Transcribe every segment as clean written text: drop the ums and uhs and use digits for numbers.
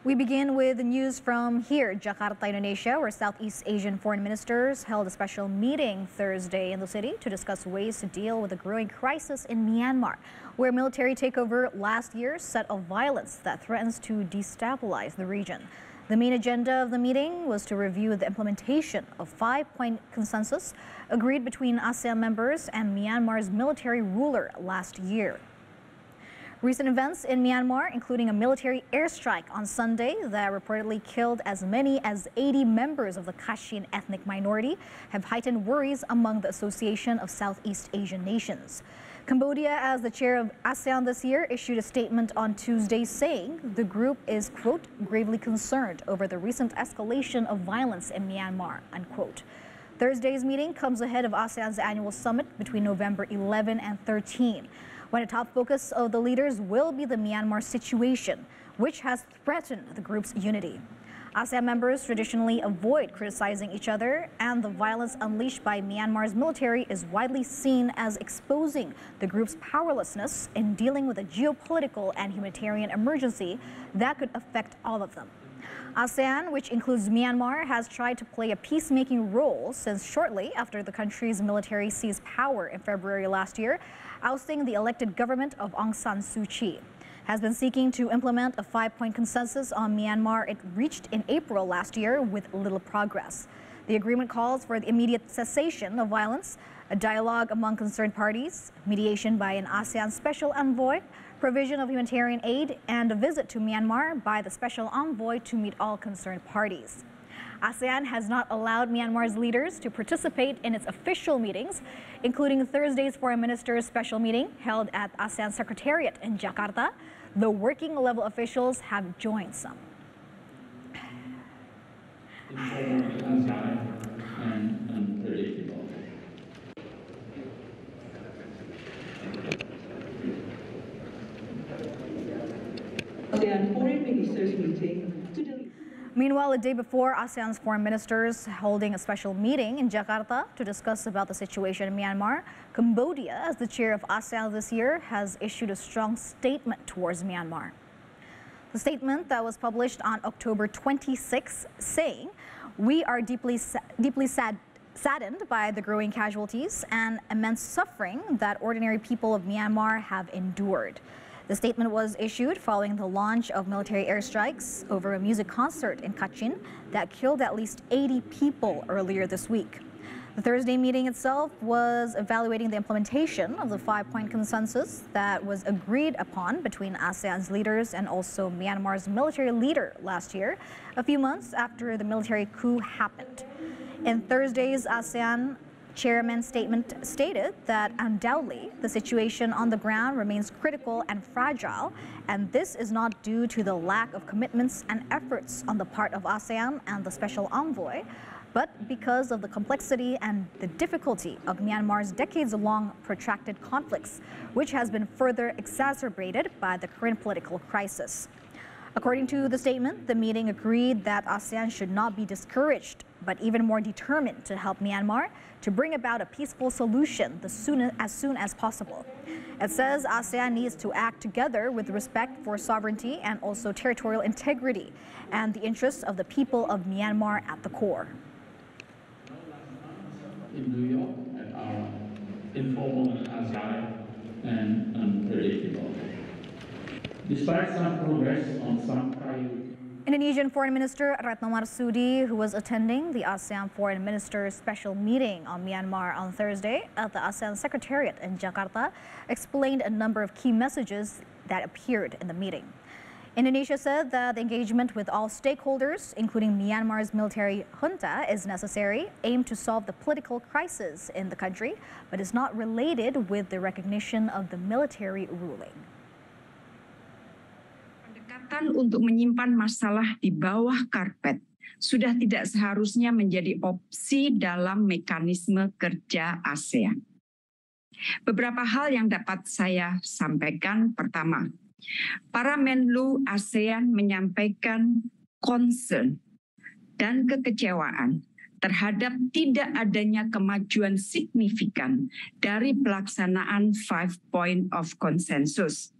We begin with the news from here, Jakarta, Indonesia, where Southeast Asian foreign ministers held a special meeting Thursday in the city to discuss ways to deal with the growing crisis in Myanmar, where military takeover last year set off violence that threatens to destabilize the region. The main agenda of the meeting was to review the implementation of five-point consensus agreed between ASEAN members and Myanmar's military ruler last year. Recent events in Myanmar, including a military airstrike on Sunday that reportedly killed as many as 80 members of the Kachin ethnic minority, have heightened worries among the Association of Southeast Asian Nations. Cambodia, as the chair of ASEAN this year, issued a statement on Tuesday saying the group is, quote, gravely concerned over the recent escalation of violence in Myanmar, unquote. Thursday's meeting comes ahead of ASEAN's annual summit between November 11 and 13. When a top focus of the leaders will be the Myanmar situation, which has threatened the group's unity. ASEAN members traditionally avoid criticizing each other, and the violence unleashed by Myanmar's military is widely seen as exposing the group's powerlessness in dealing with a geopolitical and humanitarian emergency that could affect all of them. ASEAN, which includes Myanmar, has tried to play a peacemaking role since shortly after the country's military seized power in February last year, ousting the elected government of Aung San Suu Kyi. Has been seeking to implement a five-point consensus on Myanmar it reached in April last year with little progress. The agreement calls for the immediate cessation of violence, a dialogue among concerned parties, mediation by an ASEAN special envoy, provision of humanitarian aid, and a visit to Myanmar by the special envoy to meet all concerned parties. ASEAN has not allowed Myanmar's leaders to participate in its official meetings, including Thursday's foreign ministers' special meeting held at ASEAN Secretariat in Jakarta. The working level officials have joined some. ASEAN Foreign Ministers meeting. Meanwhile, a day before ASEAN's foreign ministers holding a special meeting in Jakarta to discuss about the situation in Myanmar, Cambodia, as the chair of ASEAN this year, has issued a strong statement towards Myanmar. The statement that was published on October 26, saying, "We are deeply saddened by the growing casualties and immense suffering that ordinary people of Myanmar have endured." The statement was issued following the launch of military airstrikes over a music concert in Kachin that killed at least 80 people earlier this week. The Thursday meeting itself was evaluating the implementation of the five-point consensus that was agreed upon between ASEAN's leaders and also Myanmar's military leader last year, a few months after the military coup happened. In Thursday's ASEAN chairman's statement stated that undoubtedly the situation on the ground remains critical and fragile, and this is not due to the lack of commitments and efforts on the part of ASEAN and the special envoy, but because of the complexity and the difficulty of Myanmar's decades-long protracted conflicts, which has been further exacerbated by the current political crisis. According to the statement, the meeting agreed that ASEAN should not be discouraged, but even more determined to help Myanmar to bring about a peaceful solution as soon as possible. It says ASEAN needs to act together with respect for sovereignty and also territorial integrity and the interests of the people of Myanmar at the core. In New York at our informal ASEAN and unpredictable. Despite some progress on some priorities. Indonesian Foreign Minister Retno Marsudi, who was attending the ASEAN Foreign Ministers' special meeting on Myanmar on Thursday at the ASEAN Secretariat in Jakarta, explained a number of key messages that appeared in the meeting. Indonesia said that the engagement with all stakeholders, including Myanmar's military junta, is necessary, aimed to solve the political crisis in the country, but is not related with the recognition of the military ruling. Untuk menyimpan masalah di bawah karpet sudah tidak seharusnya menjadi opsi dalam mekanisme kerja ASEAN. Beberapa hal yang dapat saya sampaikan. Pertama, para Menlu ASEAN menyampaikan concern dan kekecewaan terhadap tidak adanya kemajuan signifikan dari pelaksanaan 5 point of consensus.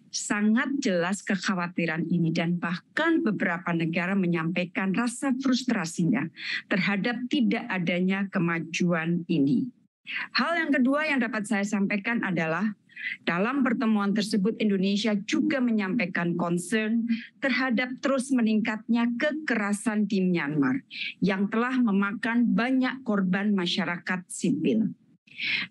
sangat jelas kekhawatiran ini dan bahkan beberapa negara menyampaikan rasa frustrasinya terhadap tidak adanya kemajuan ini. Hal yang kedua yang dapat saya sampaikan adalah dalam pertemuan tersebut Indonesia juga menyampaikan concern terhadap terus meningkatnya kekerasan di Myanmar yang telah memakan banyak korban masyarakat sipil.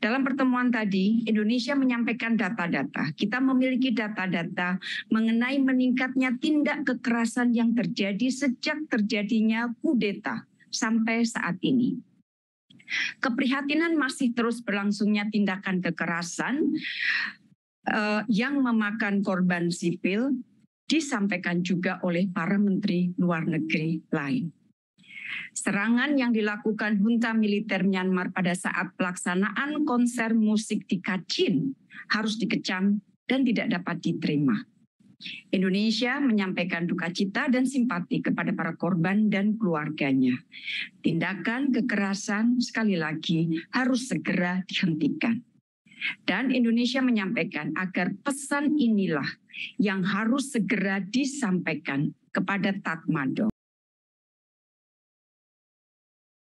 Dalam pertemuan tadi, Indonesia menyampaikan data-data. Kita memiliki data-data mengenai meningkatnya tindak kekerasan yang terjadi sejak terjadinya kudeta sampai saat ini. Keprihatinan masih terus berlangsungnya tindakan kekerasan yang memakan korban sipil disampaikan juga oleh para menteri luar negeri lain. Serangan yang dilakukan junta militer Myanmar pada saat pelaksanaan konser musik di Kachin harus dikecam dan tidak dapat diterima. Indonesia menyampaikan duka cita dan simpati kepada para korban dan keluarganya. Tindakan kekerasan sekali lagi harus segera dihentikan. Dan Indonesia menyampaikan agar pesan inilah yang harus segera disampaikan kepada Tatmadaw.